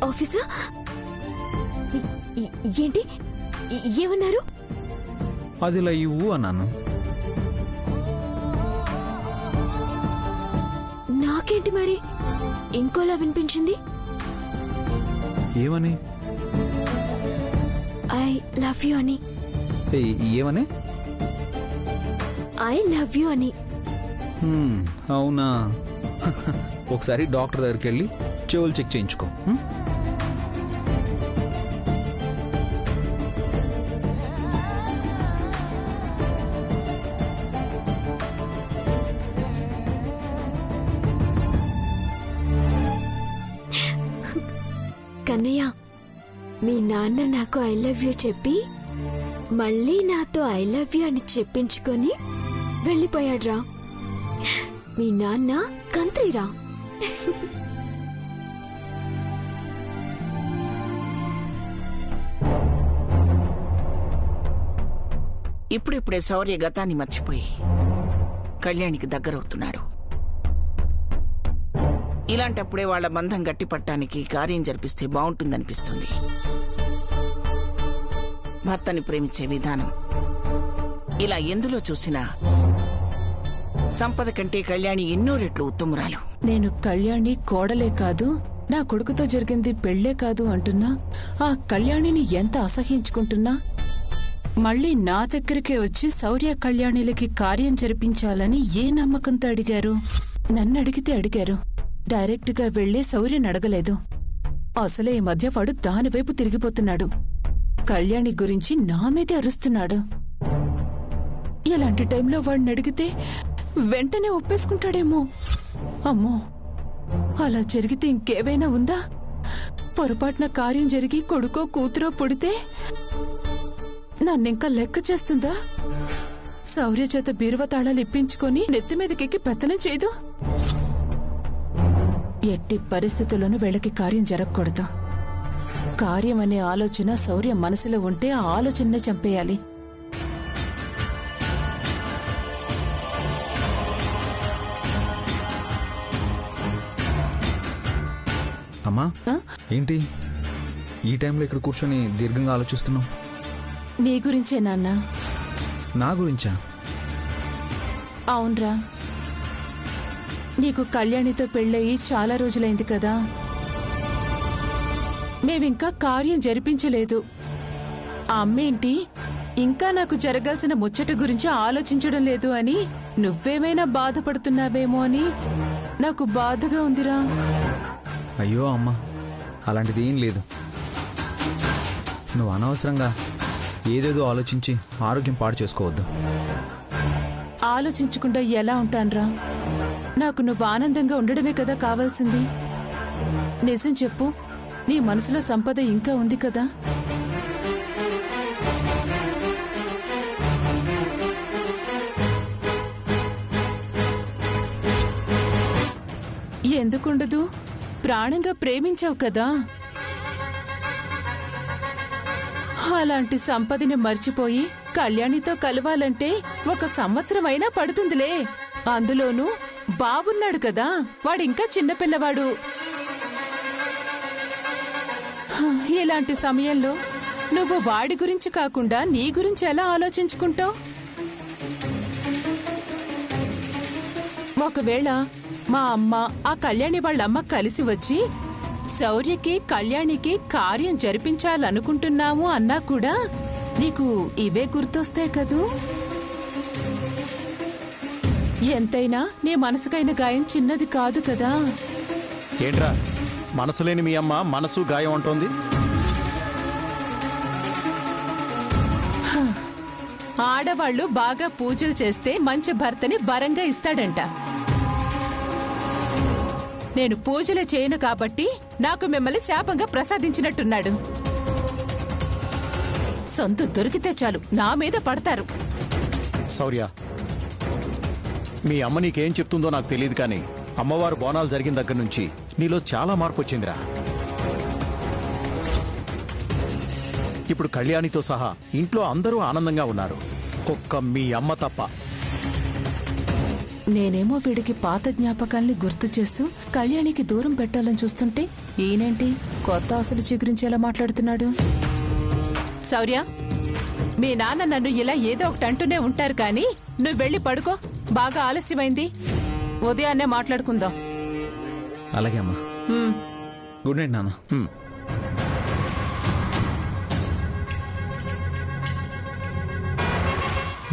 Officer ఏంటి ఏమన్నారు? అదిలా ఇవ్వు అన్నాను. నాకేంటి మరి ఇంకోలా వినిపించింది? ఏమని? ఐ లవ్ యూ అని. ఏమని? ఐ లవ్ యూ అని. అవునా? ఒకసారి డాక్టర్ దగ్గరికి వెళ్ళి చెవులు చెక్ చేయించుకో. కన్నయ్య, మీ నాన్న నాకు ఐ లవ్ యూ చెప్పి మళ్ళీ నాతో ఐ లవ్ యూ అని చెప్పించుకొని వెళ్ళిపోయాడ్రా. మీ నాన్న కంత్రిరా. ఇప్పుడిప్పుడే శౌర్య గతాన్ని మర్చిపోయి కళ్యాణికి దగ్గరవుతున్నాడు. ఇలాంటప్పుడే వాళ్ల బంధం గట్టిపట్టానికి కార్యం జరిపిస్తే బాగుంటుందనిపిస్తుంది. భర్తని ప్రేమించే విధానం ఇలా ఎందులో చూసినా సంపద కంటే కళ్యాణి ఎన్నో రెట్లు ఉత్తమురాలు. నేను కళ్యాణి కోడలే కాదు, నా కొడుకుతో జరిగింది పెళ్లే కాదు అంటున్నా. ఆ కళ్యాణిని ఎంత అసహించుకుంటున్నా మళ్ళీ నా దగ్గరికే వచ్చి శౌర్య కళ్యాణిలకి కార్యం జరిపించాలని ఏ నమ్మకంతో అడిగారు? నన్ను అడిగితే అడిగారు, డైరెక్ట్ గా వెళ్లి శౌర్యని అడగలేదు. అసలే ఈ మధ్య వాడు దానివైపు తిరిగిపోతున్నాడు. కళ్యాణి గురించి నా మీదే అరుస్తున్నాడు. ఇలాంటి టైంలో వాడిని అడిగితే వెంటనే ఒప్పేసుకుంటాడేమో. అమ్మో, అలా జరిగితే ఇంకేవైనా ఉందా? పొరపాటున కార్యం జరిగి కొడుకో కూతురో పుడితే నన్నింకా లెక్క చేస్తుందా? శౌర్య చేత బీరువా తాళాలు ఇప్పించుకొని నెత్తిమీదకెక్కి పెత్తనం చేయదు. ఎట్టి పరిస్థితుల్లోనూ వీళ్ళకి కార్యం జరగకూడదు. కార్యం అనే ఆలోచన శౌర్య మనసులో ఉంటే ఆ ఆలోచననే చంపేయాలి. అమ్మా, ఏంటి ఈ టైంలో ఇక్కడ కూర్చొని దీర్ఘంగా ఆలోచిస్తున్నావు? నీ గురించే నాన్న. నా గురించా? అవునరా, నీకు కళ్యాణితో పెళ్ళయి చాలా రోజులైంది కదా. మేమింకా కార్యం జరిపించలేదు. ఆ అమ్మేంటి ఇంకా నాకు జరగాల్సిన ముచ్చట గురించి ఆలోచించడం లేదు అని నువ్వేమైనా బాధపడుతున్నావేమో అని నాకు బాధగా ఉందిరా. అయ్యో అమ్మా, అలాంటిది ఏం లేదు. నువ్వు అనవసరంగా ఏదేదో ఆలోచించి ఆరోగ్యం పాడు చేసుకోవద్దు. ఆలోచించకుండా ఎలా ఉంటాన్రా? నాకు నువ్వు ఆనందంగా ఉండడమే కదా కావాల్సింది. నిజం చెప్పు, నీ మనసులో సంపద ఇంకా ఉంది కదా? ఎందుకుండదు? ప్రాణంగా ప్రేమించావు కదా. అలాంటి సంపదని మర్చిపోయి కళ్యాణితో కలవాలంటే 1 సంవత్సరం అయినా పడుతుందిలే. అందులోనూ బాబున్నాడు కదా, వాడింకా చిన్నపిల్లవాడు. ఇలాంటి సమయంలో నువ్వు వాడి గురించి కాకుండా నీ గురించి ఎలా ఆలోచించుకుంటావు? ఒకవేళ మా అమ్మ ఆ కళ్యాణి వాళ్ళమ్మ కలిసి వచ్చి శౌర్యకి కళ్యాణికి కార్యం జరిపించాలనుకుంటున్నాము అన్నా కూడా నీకు ఇవే గుర్తొస్తాయి కదూ. ఎంతైనా నీ మనసుకైన గాయం చిన్నది కాదు కదా. ఏంట్రా మనసు లేని మీ అమ్మ మనసు గాయం అంటోంది? ఆడవాళ్లు బాగా పూజలు చేస్తే మంచి భర్తని వరంగా ఇస్తాడంట. నేను పూజలు చేయను కాబట్టి నాకు మిమ్మల్ని శాపంగా ప్రసాదించినట్టున్నాడు. సొంత దొరికితే చాలు నా మీద పడతారు. శౌర్య, మీ అమ్మ నీకేం చెప్తుందో నాకు తెలియదు, కానీ అమ్మవారు బోనాలు జరిగిన దగ్గర నుంచి నీలో చాలా మార్పు వచ్చిందిరా. ఇప్పుడు కళ్యాణితో సహా ఇంట్లో అందరూ ఆనందంగా ఉన్నారు, ఒక్క మీ అమ్మ తప్ప. నేనేమో వీడికి పాత జ్ఞాపకాల్ని గుర్తు చేస్తూ కళ్యాణికి దూరం పెట్టాలని చూస్తుంటే ఈయనేంటి కొత్త ఆశలు చిగురించేలా మాట్లాడుతున్నాడు. శౌర్య, మీ నాన్న నన్ను ఇలా ఏదో ఒకటి అంటూనే ఉంటారు కానీ నువ్వు వెళ్ళి పడుకో. బాగా ఆలస్యమైంది, ఉదయాన్నే మాట్లాడుకుందాం. అలాగే అమ్మా. గుడ్ నైట్ నాన్న.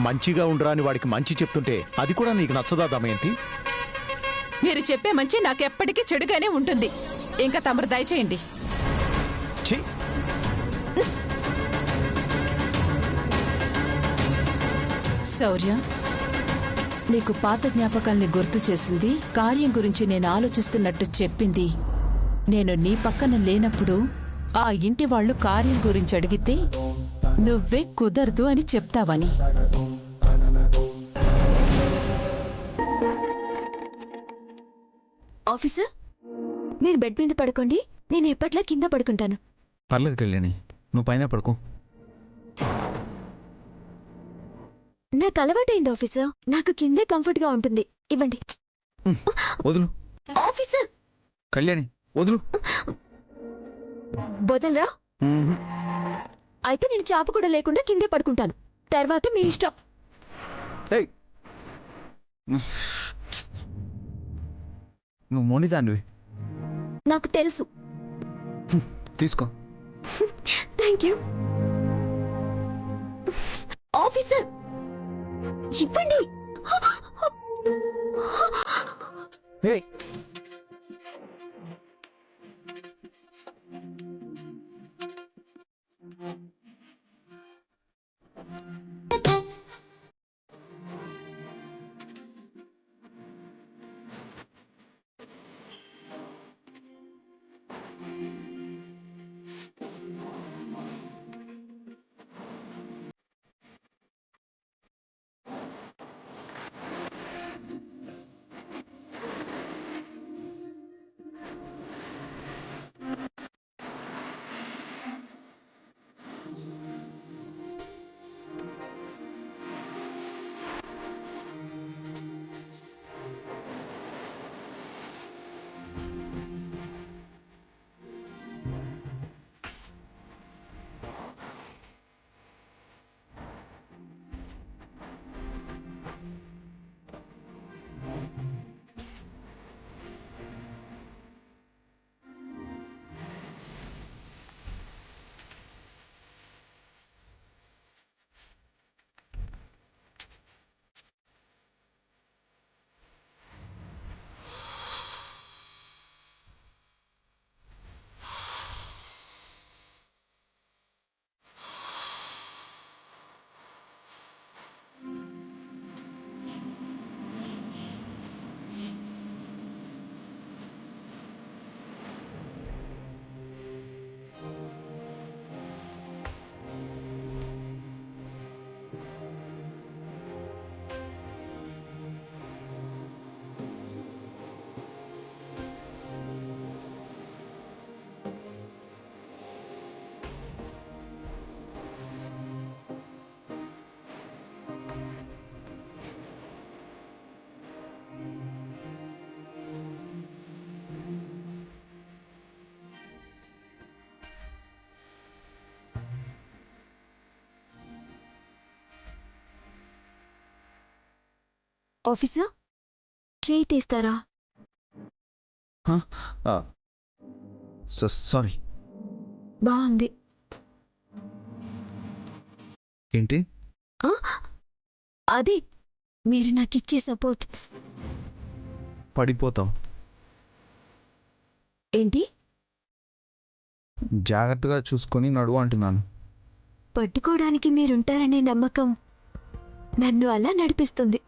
మంచిగా ఉండరా అని వాడికి మంచి చెప్తుంటే అది కూడా నీకు నచ్చదా దమయంతి? మీరు చెప్పే మంచి నాకెప్పటికీ చెడుగానే ఉంటుంది. ఇంకా తమరు దయచేయండి. ఛీ! శౌర్య, నీకు పాత జ్ఞాపకాల్ని గుర్తు చేసింది, కార్యం గురించి నేను ఆలోచిస్తున్నట్టు చెప్పింది. నేను నీ పక్కన లేనప్పుడు ఆ ఇంటి వాళ్ళు కార్యం గురించి అడిగితే నువ్వే కుదరదు అని చెప్తావని. ఆఫీసర్, మీరు బెడ్ మీద పడుకోండి, నేను ఎప్పట్లా కింద పడుకుంటాను. పర్లేదు కళ్యాణి, నువ్వు పైన పడుకో. నాకు అలవాటైంది ఆఫీసర్, నాకు కిందే కంఫర్ట్గా ఉంటుంది. ఇవ్వండి. వదులు ఆఫీసర్. కళ్యాణి, వదులు. బొదలరా? అయితే నేను చాప కూడా లేకుండా కిందే పడుకుంటాను. తర్వాత మీ ఇష్టం. ఏయ్, నువ్వు మోనిదానివి. నాకు తెలుసు. తీసుకో. Thank you. ఆఫీసర్, ఇవ్వండి. ఏయ్, ఆఫీసర్, చేయి తీస్తారా? సారీ. బాగుంది. ఏంటి? అదే మీరు నాకిచ్చే సపోర్ట్. పడిపోతావు. ఏంటి? జాగ్రత్తగా చూసుకొని నడువు అంటున్నాను. పట్టుకోవడానికి మీరుంటారనే నమ్మకం నన్ను అలా నడిపిస్తుంది.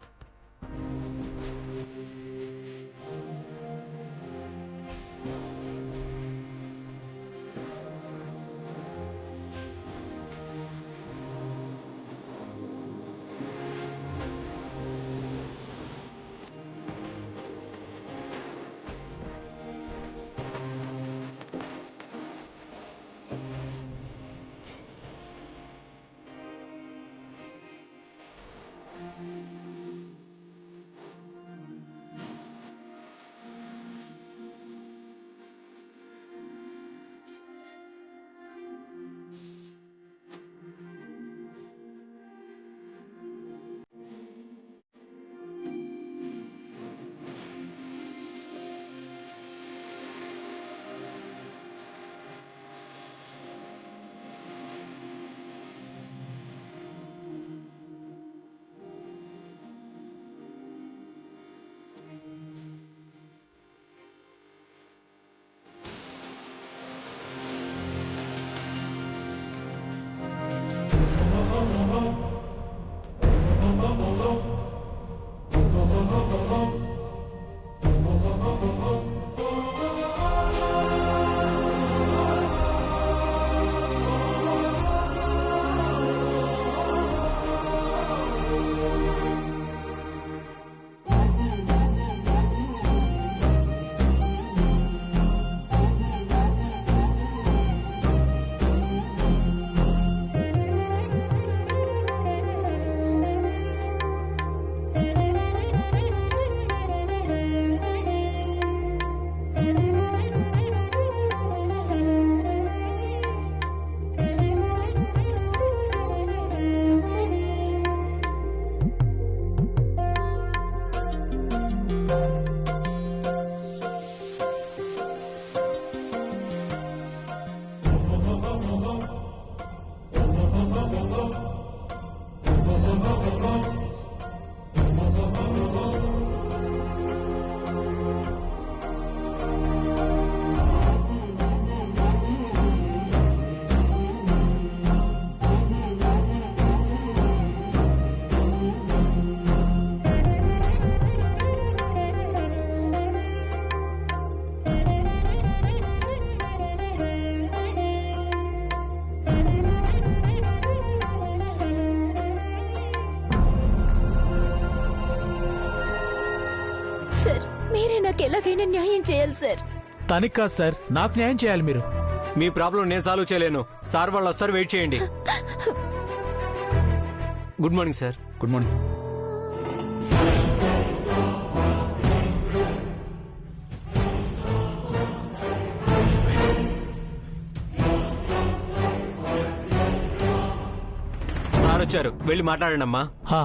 చేయాలి సార్. తనకి కాదు సార్, నాకు న్యాయం చేయాలి మీరు. మీ ప్రాబ్లం నేను సాల్వ్ చేయలేను. సార్ వాళ్ళు వస్తారు, వెయిట్ చేయండి. Good morning sir. Good morning. Sir వచ్చారు, వెళ్ళి మాట్లాడండి అమ్మా. హా,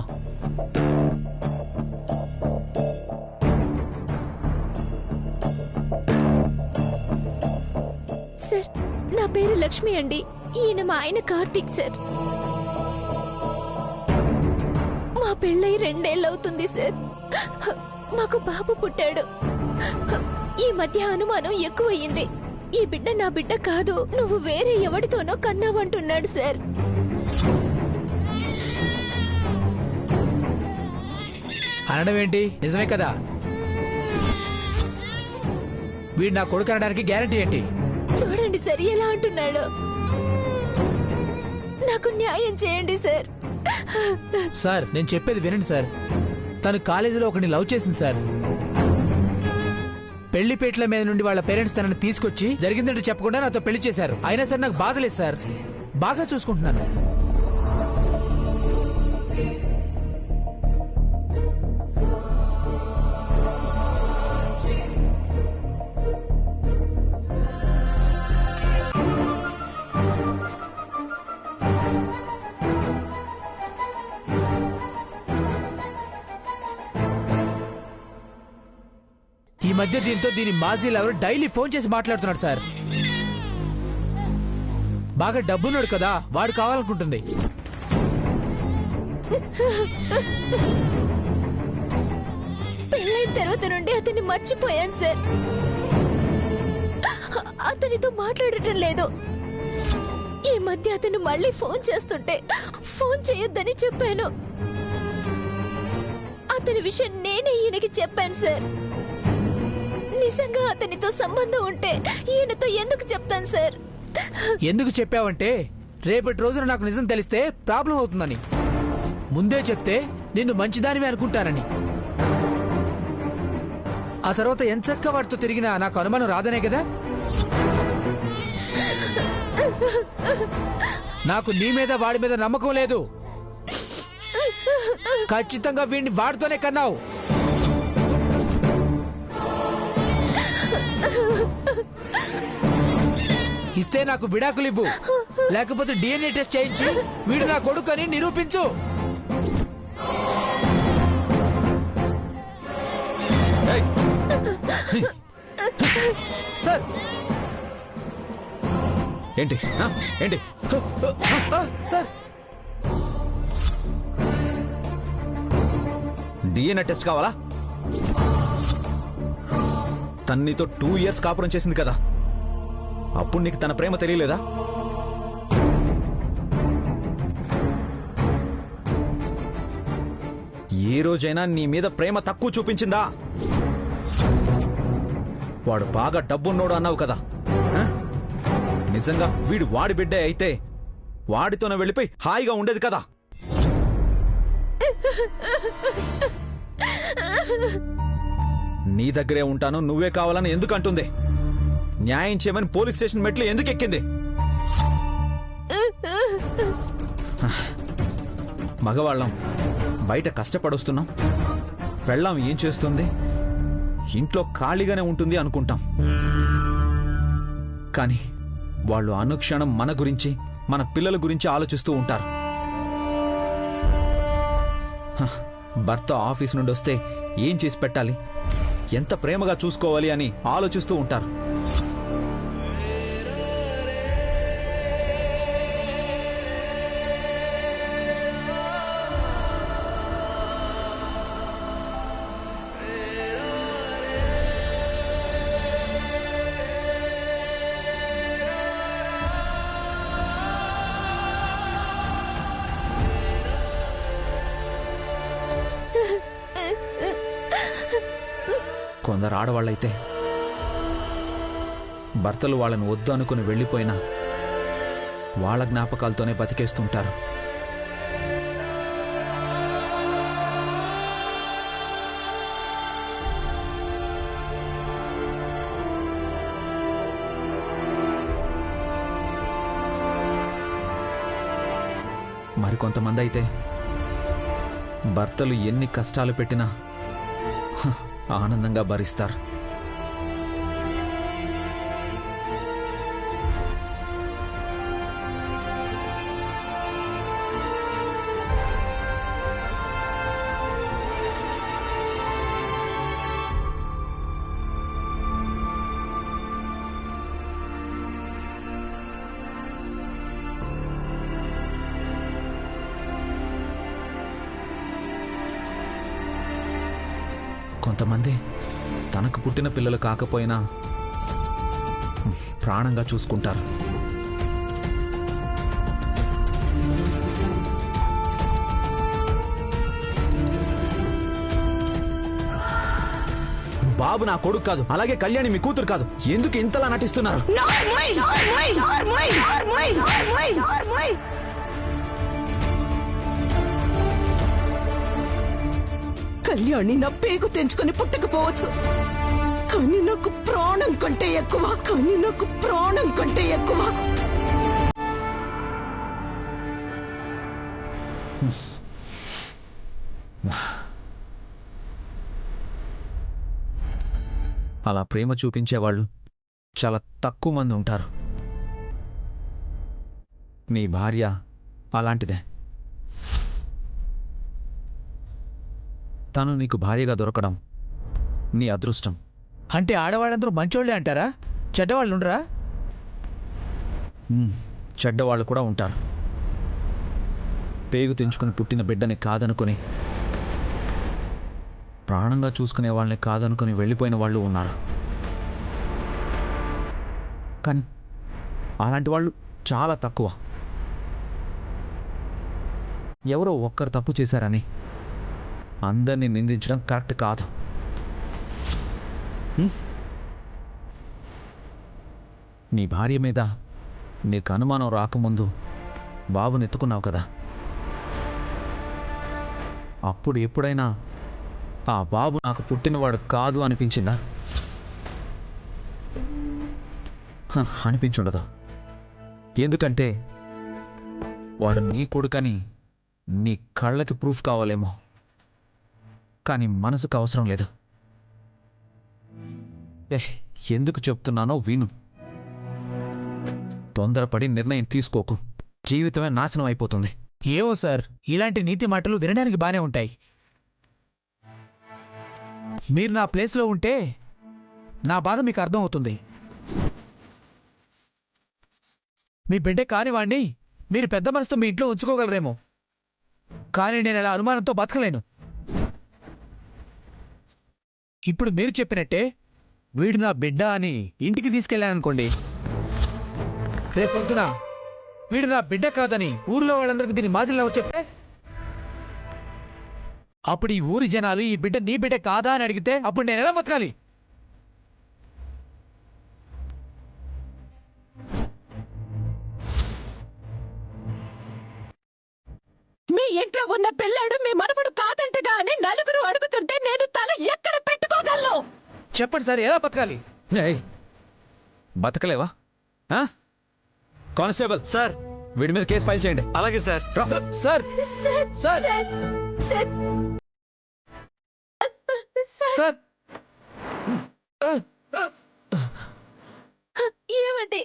సార్, నా పేరు లక్ష్మి అండి. ఈయన మా ఆయన కార్తీక్ సార్. మా పెళ్ళై 2 ఏళ్ళవుతుంది సార్. మాకు బాబు పుట్టాడు. ఈ మధ్య అనుమానం ఎక్కువయ్యింది. ఈ బిడ్డ నా బిడ్డ కాదు, నువ్వు వేరే ఎవరితోనో కన్నావంటున్నాడు సార్. అనడం ఏంటి? నిజమే కదా? వీడు నా కొడుకు అనడానికి గ్యారంటీ ఏంటి? చూడండి సార్ ఎలా అంటున్నాడు. నాకు న్యాయం చేయండి సార్. సార్, నేను చెప్పేది వినండి సార్. తను కాలేజీలో ఒకరిని లవ్ చేసింది సార్. పెళ్లిపేటల మీద నుండి వాళ్ళ పేరెంట్స్ తనని తీసుకొచ్చి జరిగిందంటే చెప్పకుండా నాతో పెళ్లి చేశారు. అయినా సరే నాకు బాధ లేదు సార్, బాగా చూసుకుంటున్నాను. ఈ మధ్య దీని మాజీలు ఎవరు డైలీ ఫోన్ చేసి మాట్లాడుతున్నాడు సార్. బాగా డబ్బున్నాడు కదా, వాడు కావాలనుకుంటుంది. పెళ్ళైన తర్వాత నుండి అతన్ని మర్చిపోయాను సార్. అతనితో మాట్లాడటం లేదు. ఈ మధ్య అతను మళ్ళీ ఫోన్ చేస్తుంటే ఫోన్ చేయొద్దని చెప్పాను. అతని విషయం నేనే ఈయనకి చెప్పాను సార్. నిజంగా అతనితో సంబంధం ఉంటే ఈయనతో ఎందుకు చెప్తాను సార్? ఎందుకు చెప్పావంటే రేపటి రోజున నాకు నిజం తెలిస్తే ప్రాబ్లం అవుతుందని. ముందే చెప్తే నిన్ను మంచిదానివి అనుకుంటానని. ఆ తర్వాత ఎంచక్క వాడితో తిరిగినా నాకు అనుమానం రాదనే కదా. నాకు నీ మీద వాడి మీద నమ్మకం లేదు. ఖచ్చితంగా వీడిని వాడితోనే కన్నావు. ఇస్తే నాకు విడాకులు ఇవ్వు, లేకపోతే DNA టెస్ట్ చేయించి వీడు నా కొడుకు అని నిరూపించు. సార్ ఏంటి ఏంటి సార్, DNA టెస్ట్ కావాలా? తన్నితో 2 years కాపురం చేసింది కదా, అప్పుడు నీకు తన ప్రేమ తెలియలేదా? ఏ రోజైనా నీ మీద ప్రేమ తక్కువ చూపించిందా? వాడు బాగా డబ్బున్నోడు అన్నావు కదా, నిజంగా వీడు వాడి బిడ్డే అయితే వాడితోనే వెళ్ళిపోయి హాయిగా ఉండేది కదా. నీ దగ్గరే ఉంటాను, నువ్వే కావాలని ఎందుకు అంటుంది? న్యాయం చేయమని పోలీస్ స్టేషన్ మెట్లు ఎందుకు ఎక్కింది? మగవాళ్ళం బయట కష్టపడొస్తున్నాం, పెళ్ళాం ఏం చేస్తుంది, ఇంట్లో ఖాళీగానే ఉంటుంది అనుకుంటాం. కానీ వాళ్ళు అనుక్షణం మన గురించి, మన పిల్లల గురించి ఆలోచిస్తూ ఉంటారు. భర్త ఆఫీస్ నుండి వస్తే ఏం చేసి పెట్టాలి, ఎంత ప్రేమగా చూసుకోవాలి అని ఆలోచిస్తూ ఉంటారు. కొందరు ఆడవాళ్ళైతే భర్తలు వాళ్ళని వద్దు అనుకుని వెళ్ళిపోయినా వాళ్ళ జ్ఞాపకాలతోనే బతికేస్తుంటారు. మరికొంతమంది అయితే భర్తలు ఎన్ని కష్టాలు పెట్టినా ఆనందంగా భరిస్తారు. కొంతమంది తనకు పుట్టిన పిల్లలు కాకపోయినా ప్రాణంగా చూసుకుంటారు. బాబు నా కొడుకు కాదు, అలాగే కళ్యాణి మీ కూతురు కాదు. ఎందుకు ఇంతలా నటిస్తున్నారు? కళ్యాణి నా పేగు తెంచుకొని పుట్టకపోవచ్చు, కానీ నాకు ప్రాణం కంటే ఎక్కువ. అలా ప్రేమ చూపించేవాళ్ళు చాలా తక్కువ మంది ఉంటారు. నీ భార్య అలాంటిదే. తను నీకు భార్యగా దొరకడం నీ అదృష్టం. అంటే ఆడవాళ్ళందరూ మంచోళ్ళే అంటారా? చెడ్డవాళ్ళు ఉండరా? చెడ్డవాళ్ళు కూడా ఉంటారు. పేగు తెంచుకుని పుట్టిన బిడ్డని కాదనుకుని, ప్రాణంగా చూసుకునే వాళ్ళని కాదనుకుని వెళ్ళిపోయిన వాళ్ళు ఉన్నారు. కానీ అలాంటి వాళ్ళు చాలా తక్కువ. ఎవరో ఒక్కరు తప్పు చేశారని అందరినీ నిందించడం కరెక్ట్ కాదు. నీ భార్య మీద నీకు అనుమానం రాకముందు బాబుని ఎత్తుకున్నావు కదా, అప్పుడు ఎప్పుడైనా ఆ బాబు నాకు పుట్టినవాడు కాదు అనిపించిందా? అనిపించుండదు. ఎందుకంటే వాడు నీ కొడుకని నీ కళ్ళకి ప్రూఫ్ కావాలేమో, కానీ మనసుకు అవసరం లేదు. ఎందుకు చెప్తున్నానో విను. తొందరపడి నిర్ణయం తీసుకోకు, జీవితమే నాశనం అయిపోతుంది. ఏమో సార్, ఇలాంటి నీతి మాటలు వినడానికి బానే ఉంటాయి. మీరు నా ప్లేస్లో ఉంటే నా బాధ మీకు అర్థం అవుతుంది. మీ బిడ్డ కాని వాణ్ణి మీరు పెద్ద మనసుతో మీ ఇంట్లో ఉంచుకోగలరేమో, కానీ నేను అలా అనుమానంతో బతకలేను. ఇప్పుడు మీరు చెప్పినట్టే వీడు నా బిడ్డ అని ఇంటికి తీసుకెళ్ళాననుకోండి, రేపొద్దున వీడు నా బిడ్డ కాదని ఊరిలో వాళ్ళందరికీ దీన్ని మాదిరిలో చెప్తే, అప్పుడు ఈ ఊరి జనాలు ఈ బిడ్డ నీ బిడ్డ కాదా అని అడిగితే అప్పుడు నేను ఎలా బతకాలి? మీ ఇంట్లో ఉన్న పిల్లాడు మీ మనవడు కాదంటే గాని నలుగురు అడుగుతుంటే నేను తల ఎక్కడ పెట్టుకోగలను? చెప్పండి సార్, ఎలా బతకాలి? బతకలేవా? కానిస్టేబుల్ సార్, వీడి మీద కేసు ఫైల్ చేయండి. అలాగే సార్. సార్ సార్ సార్ ఏమండి